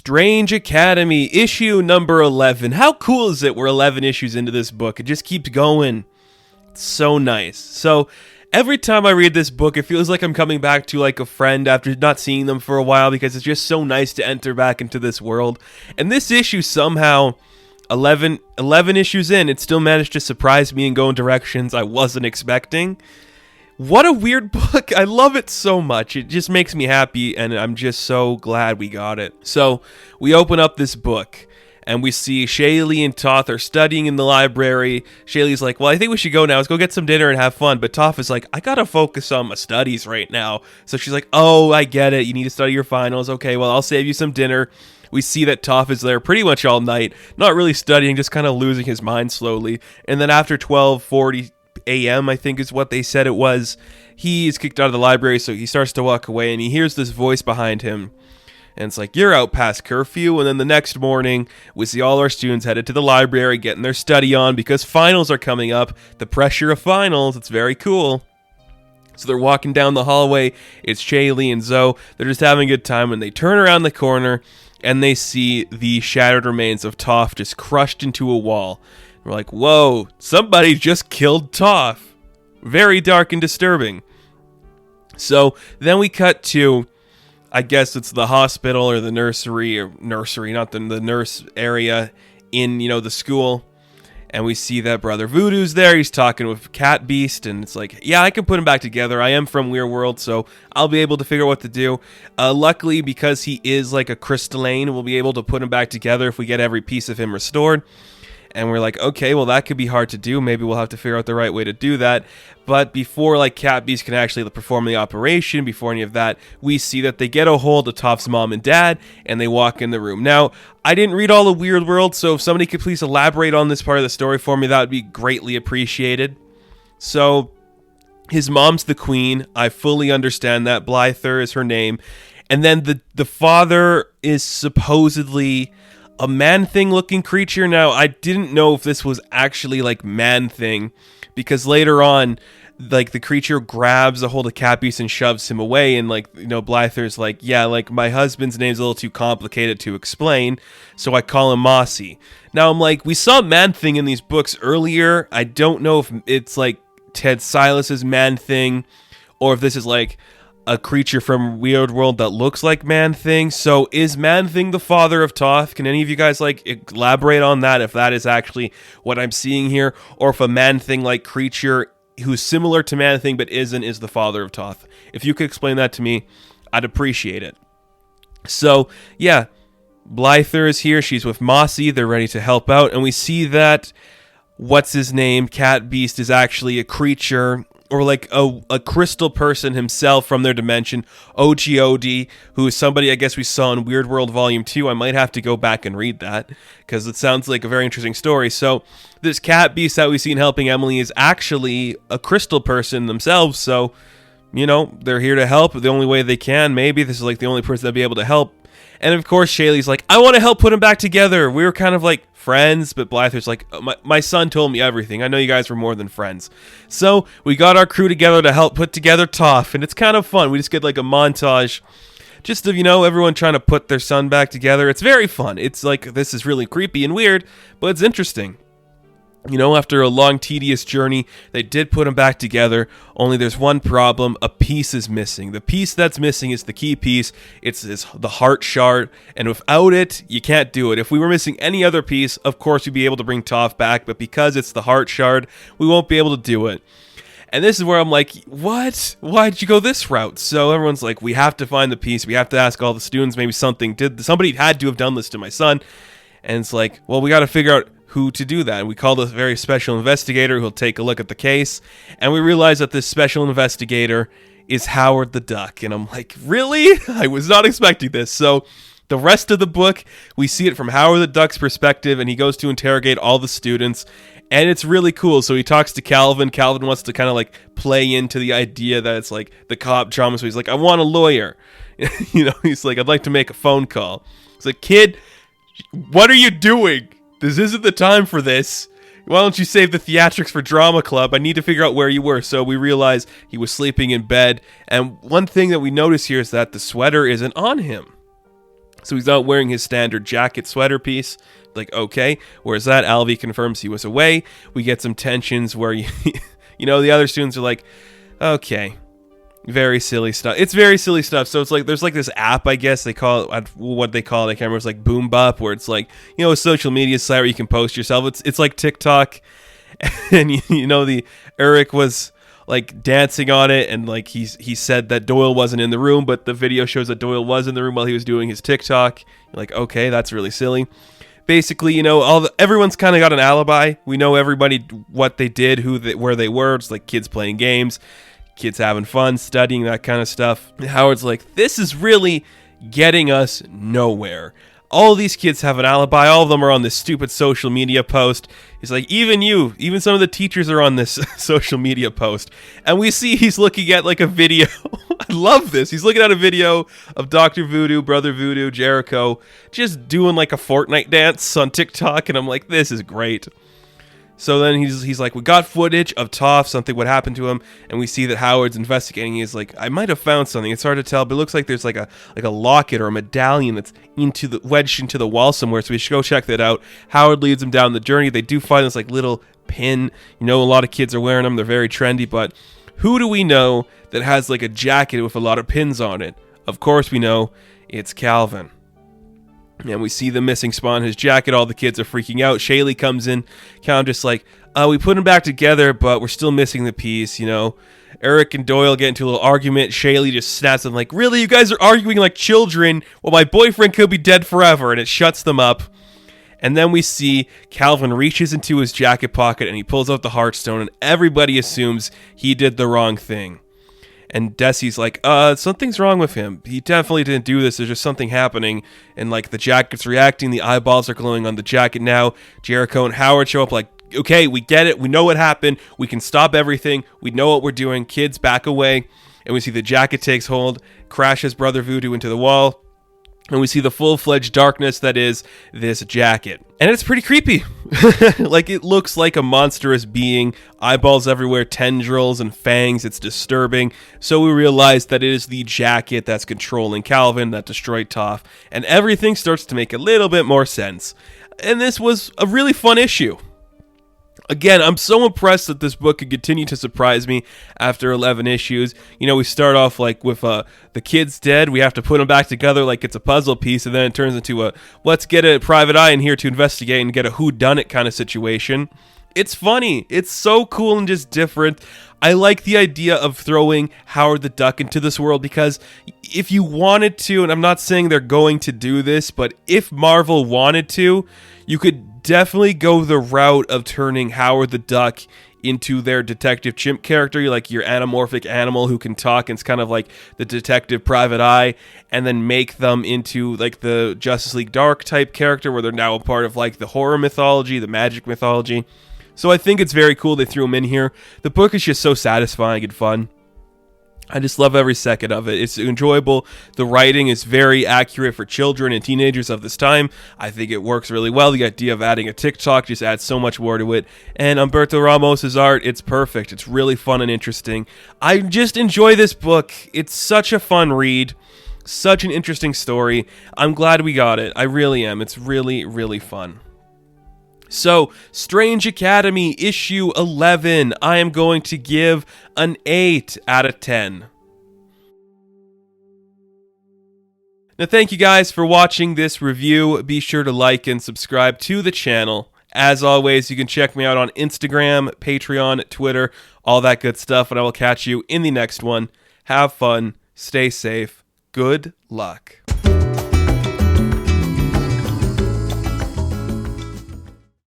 Strange Academy, issue number 11. How cool is it we're 11 issues into this book? It just keeps going. It's so nice. So, every time I read this book, it feels like I'm coming back to like a friend after not seeing them for a while because it's just so nice to enter back into this world. And this issue somehow, 11 issues in, it still managed to surprise me and go in directions I wasn't expecting. What a weird book. I love it so much. It just makes me happy, and I'm just so glad we got it. So, we open up this book, and we see Shaylee and Toth are studying in the library. Shaylee's like, well, I think we should go now. Let's go get some dinner and have fun. But Toth is like, I gotta focus on my studies right now. So she's like, oh, I get it. You need to study your finals. Okay, well, I'll save you some dinner. We see that Toth is there pretty much all night, not really studying, just kind of losing his mind slowly. And then after 12:40 a.m., I think is what they said it was, he is kicked out of the library, so he starts to walk away, and he hears this voice behind him, and it's like, you're out past curfew. And then the next morning, we see all our students headed to the library, getting their study on, because finals are coming up. The pressure of finals, it's very cool. So they're walking down the hallway, it's Shaylee and Zoe, they're just having a good time, and they turn around the corner, and they see the shattered remains of Toph just crushed into a wall. We're like, whoa, somebody just killed Toph. Very dark and disturbing. So then we cut to, I guess it's the hospital or the nursery, not the nurse area in, the school. And we see that Brother Voodoo's there. He's talking with Cat Beast, and it's like, yeah, I can put him back together. I am from Weird World, so I'll be able to figure out what to do. Luckily, because he is like a crystalline, we'll be able to put him back together if we get every piece of him restored. And we're like, okay, well, that could be hard to do. Maybe we'll have to figure out the right way to do that. But before, Cat Beast can actually perform the operation, before any of that, we see that they get a hold of Toph's mom and dad, and they walk in the room. Now, I didn't read all of Weird World, so if somebody could please elaborate on this part of the story for me, that would be greatly appreciated. So, his mom's the queen. I fully understand that. Blyther is her name. And then the father is supposedly a Man-Thing looking creature. Now, I didn't know if this was actually Man-Thing, because later on, the creature grabs a hold of Cat Beast and shoves him away, and Blyther's like, yeah, my husband's name's a little too complicated to explain, so I call him Mossy. Now, I'm like, we saw Man-Thing in these books earlier. I don't know if it's Ted Silas's Man-Thing, or if this is a creature from Weird World that looks like Man-Thing. So is Man-Thing the father of Toth? Can any of you guys elaborate on that, if that is actually what I'm seeing here, or if a Man-Thing creature who's similar to Man-Thing but isn't is the father of Toth? If you could explain that to me, I'd appreciate it. So yeah, Blyther is here. She's with Mossy. They're ready to help out, and we see that what's his name, Cat Beast, is actually a creature, or a crystal person himself from their dimension, OGOD, who is somebody I guess we saw in Weird World Volume 2. I might have to go back and read that, because it sounds like a very interesting story. So this Cat Beast that we've seen helping Emily is actually a crystal person themselves, so, they're here to help the only way they can. Maybe this is the only person that'll be able to help. And of course, Shaylee's like, I want to help put him back together. We were kind of friends, but Blyther's like, my son told me everything. I know you guys were more than friends. So we got our crew together to help put together Toph, and it's kind of fun. We just get a montage just of, everyone trying to put their son back together. It's very fun. It's this is really creepy and weird, but it's interesting. After a long, tedious journey, they did put them back together, only there's one problem. A piece is missing. The piece that's missing is the key piece. It's the heart shard, and without it, you can't do it. If we were missing any other piece, of course we'd be able to bring Toph back, but because it's the heart shard, we won't be able to do it. And this is where I'm like, what? Why did you go this route? So everyone's like, we have to find the piece. We have to ask all the students. Maybe somebody had to have done this to my son. And it's like, well, we got to figure out who to do that. And we called a very special investigator who'll take a look at the case. And we realize that this special investigator is Howard the Duck. And I'm like, really? I was not expecting this. So the rest of the book, we see it from Howard the Duck's perspective, and he goes to interrogate all the students. And it's really cool. So he talks to Calvin. Calvin wants to kind of play into the idea that it's the cop drama. So he's like, I want a lawyer. He's like, I'd like to make a phone call. He's like, kid, what are you doing? This isn't the time for this. Why don't you save the theatrics for drama club? I need to figure out where you were. So we realize he was sleeping in bed. And one thing that we notice here is that the sweater isn't on him. So he's not wearing his standard jacket sweater piece. Like, okay, where's that? Alvy confirms he was away. We get some tensions where, the other students are like, okay, very silly stuff. It's very silly stuff. So it's like, there's like this app, I guess they call it, what they call it, I can't remember. It's like Boom Bop, where it's like, a social media site where you can post yourself. It's like TikTok. And, the Eric was like dancing on it, and like he said that Doyle wasn't in the room, but the video shows that Doyle was in the room while he was doing his TikTok. You're like, okay, that's really silly. Basically, everyone's kind of got an alibi. We know everybody what they did, where they were. It's like kids playing games, kids having fun, studying, that kind of stuff. And Howard's like, this is really getting us nowhere. All these kids have an alibi. All of them are on this stupid social media post. He's like, even some of the teachers are on this social media post. And we see he's looking at like a video. I love this. He's looking at a video of Dr. Voodoo, Brother Voodoo, Jericho, just doing like a Fortnite dance on TikTok. And I'm like, this is great. So then he's like, we got footage of Toph, something what happened to him, and we see that Howard's investigating. He's like, I might have found something. It's hard to tell, but it looks like there's like a locket or a medallion that's wedged into the wall somewhere. So we should go check that out. Howard leads them down the journey. They do find this like little pin. A lot of kids are wearing them. They're very trendy, but who do we know that has like a jacket with a lot of pins on it? Of course we know it's Calvin. And we see the missing spot in his jacket. All the kids are freaking out. Shaylee comes in, kind of just like, we put him back together, but we're still missing the piece, Eric and Doyle get into a little argument. Shaylee just snaps them like, really? You guys are arguing like children? Well, my boyfriend could be dead forever. And it shuts them up. And then we see Calvin reaches into his jacket pocket and he pulls out the Heartstone, and everybody assumes he did the wrong thing. And Desi's like, something's wrong with him. He definitely didn't do this. There's just something happening. And like the jacket's reacting. The eyeballs are glowing on the jacket now. Jericho and Howard show up like, okay, we get it. We know what happened. We can stop everything. We know what we're doing. Kids, back away. And we see the jacket takes hold, crashes Brother Voodoo into the wall. And we see the full-fledged darkness that is this jacket. And it's pretty creepy. Like, it looks like a monstrous being. Eyeballs everywhere, tendrils and fangs. It's disturbing. So we realize that it is the jacket that's controlling Calvin, that destroyed Toph. And everything starts to make a little bit more sense. And this was a really fun issue. Again, I'm so impressed that this book could continue to surprise me after 11 issues. We start off like with the kid's dead. We have to put them back together like it's a puzzle piece, and then it turns into a let's get a private eye in here to investigate and get a whodunit kind of situation. It's funny. It's so cool and just different. I like the idea of throwing Howard the Duck into this world, because if you wanted to, and I'm not saying they're going to do this, but if Marvel wanted to, you could definitely go the route of turning Howard the Duck into their Detective Chimp character, like your anamorphic animal who can talk, and it's kind of like the Detective Private Eye, and then make them into like the Justice League Dark type character where they're now a part of like the horror mythology, the magic mythology. So I think it's very cool they threw him in here. The book is just so satisfying and fun. I just love every second of it. It's enjoyable. The writing is very accurate for children and teenagers of this time. I think it works really well. The idea of adding a TikTok just adds so much more to it. And Humberto Ramos' art, it's perfect. It's really fun and interesting. I just enjoy this book. It's such a fun read. Such an interesting story. I'm glad we got it. I really am. It's really, really fun. So, Strange Academy issue 11, I am going to give an 8 out of 10. Now, thank you guys for watching this review. Be sure to like and subscribe to the channel. As always, you can check me out on Instagram, Patreon, Twitter, all that good stuff, and I will catch you in the next one. Have fun, stay safe, good luck.